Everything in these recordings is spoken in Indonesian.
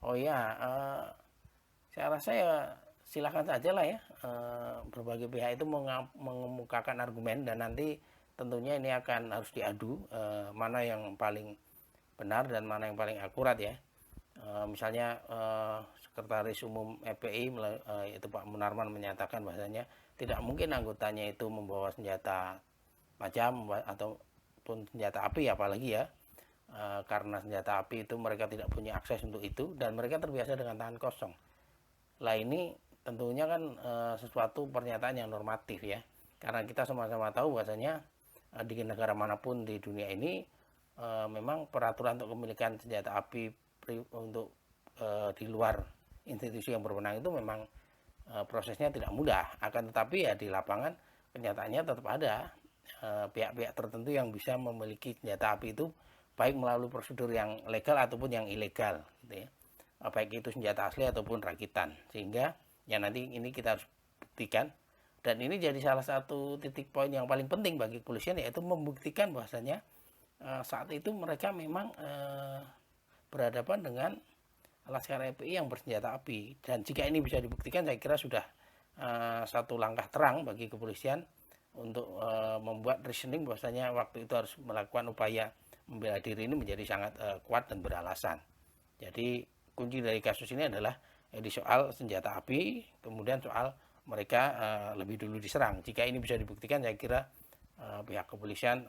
Oh ya, saya rasa ya silakan saja lah ya, berbagai pihak itu mengemukakan argumen dan nanti tentunya ini akan harus diadu, mana yang paling benar dan mana yang paling akurat ya. Misalnya Sekretaris Umum FPI yaitu Pak Munarman menyatakan bahwasanya tidak mungkin anggotanya itu membawa senjata tajam ataupun senjata api apalagi ya. Karena senjata api itu mereka tidak punya akses untuk itu dan mereka terbiasa dengan tangan kosong. Lah ini tentunya kan sesuatu pernyataan yang normatif ya. Karena kita sama-sama tahu bahwasanya di negara manapun di dunia ini memang peraturan untuk kepemilikan senjata api untuk di luar institusi yang berwenang itu memang prosesnya tidak mudah. Akan tetapi ya di lapangan kenyataannya tetap ada pihak-pihak tertentu yang bisa memiliki senjata api itu baik melalui prosedur yang legal ataupun yang ilegal gitu ya. Baik itu senjata asli ataupun rakitan, sehingga ya nanti ini kita harus buktikan dan ini jadi salah satu titik poin yang paling penting bagi kepolisian yaitu membuktikan bahwasanya saat itu mereka memang berhadapan dengan Laskar FPI yang bersenjata api dan jika ini bisa dibuktikan saya kira sudah satu langkah terang bagi kepolisian untuk membuat reasoning bahwasanya waktu itu harus melakukan upaya membela diri ini menjadi sangat kuat dan beralasan. Jadi kunci dari kasus ini adalah di soal senjata api, kemudian soal mereka lebih dulu diserang. Jika ini bisa dibuktikan, saya kira pihak kepolisian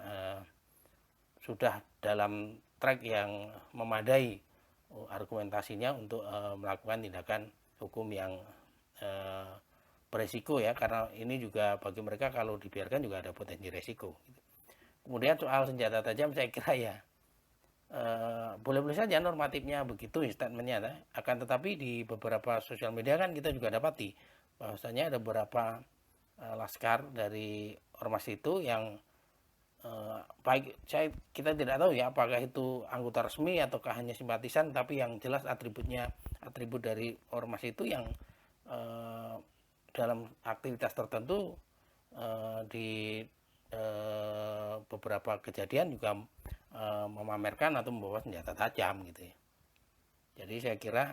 sudah dalam track yang memadai argumentasinya untuk melakukan tindakan hukum yang beresiko ya, karena ini juga bagi mereka kalau dibiarkan juga ada potensi resiko. Kemudian soal senjata tajam saya kira ya boleh-boleh saja normatifnya begitu statementnya, akan tetapi di beberapa sosial media kan kita juga dapati bahwasanya ada beberapa laskar dari ormas itu yang baik kita tidak tahu ya apakah itu anggota resmi ataukah hanya simpatisan, tapi yang jelas atribut dari ormas itu yang dalam aktivitas tertentu di beberapa kejadian juga memamerkan atau membawa senjata tajam gitu ya. Jadi saya kira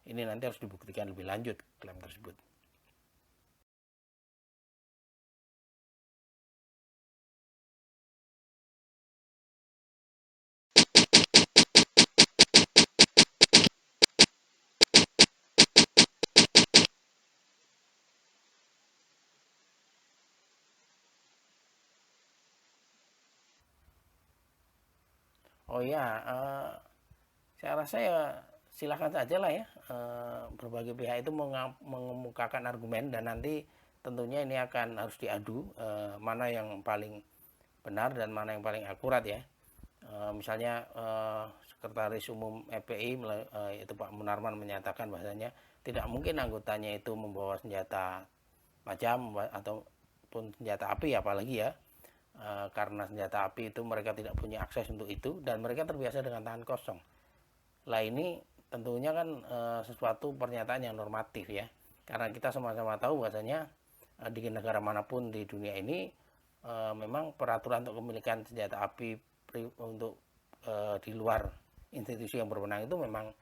ini nanti harus dibuktikan lebih lanjut klaim tersebut. Oh ya, saya rasa ya silakan saja lah ya, berbagai pihak itu mengemukakan argumen dan nanti tentunya ini akan harus diadu, mana yang paling benar dan mana yang paling akurat ya. Misalnya Sekretaris Umum FPI yaitu Pak Munarman menyatakan bahwasanya tidak mungkin anggotanya itu membawa senjata tajam ataupun senjata api apalagi ya. Karena senjata api itu mereka tidak punya akses untuk itu dan mereka terbiasa dengan tangan kosong. Lah ini tentunya kan sesuatu pernyataan yang normatif ya. Karena kita sama-sama tahu bahwasanya di negara manapun di dunia ini memang peraturan untuk kepemilikan senjata api untuk di luar institusi yang berwenang itu memang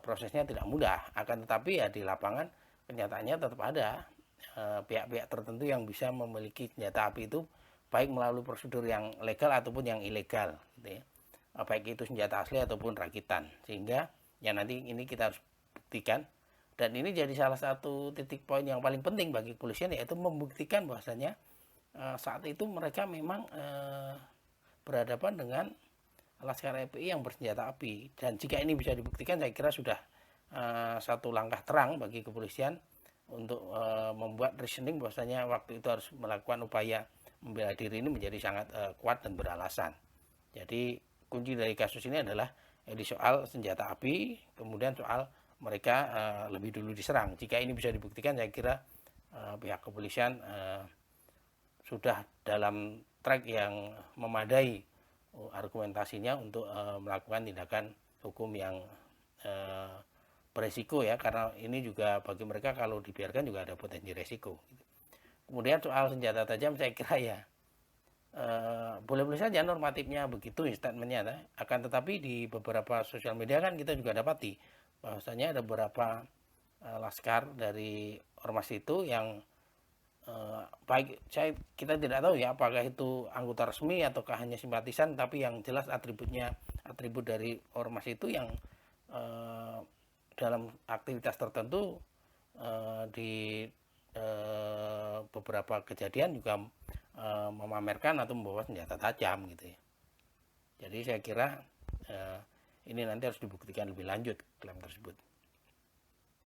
prosesnya tidak mudah. Akan tetapi ya di lapangan kenyataannya tetap ada pihak-pihak tertentu yang bisa memiliki senjata api itu baik melalui prosedur yang legal ataupun yang ilegal gitu ya. Baik itu senjata asli ataupun rakitan, sehingga ya nanti ini kita harus buktikan dan ini jadi salah satu titik poin yang paling penting bagi kepolisian yaitu membuktikan bahwasanya saat itu mereka memang berhadapan dengan Laskar FPI yang bersenjata api dan jika ini bisa dibuktikan saya kira sudah satu langkah terang bagi kepolisian untuk membuat reasoning bahwasanya waktu itu harus melakukan upaya membela diri ini menjadi sangat kuat dan beralasan. Jadi kunci dari kasus ini adalah di soal senjata api, kemudian soal mereka lebih dulu diserang. Jika ini bisa dibuktikan, saya kira pihak kepolisian sudah dalam track yang memadai argumentasinya untuk melakukan tindakan hukum yang beresiko ya, karena ini juga bagi mereka kalau dibiarkan juga ada potensi resiko. Kemudian soal senjata tajam saya kira ya boleh-boleh saja normatifnya begitu statementnya, akan tetapi di beberapa sosial media kan kita juga dapati bahwasanya ada beberapa laskar dari ormas itu yang baik kita tidak tahu ya apakah itu anggota resmi ataukah hanya simpatisan, tapi yang jelas atribut dari ormas itu yang dalam aktivitas tertentu di beberapa kejadian juga memamerkan atau membawa senjata tajam gitu ya. Jadi saya kira ini nanti harus dibuktikan lebih lanjut klaim tersebut.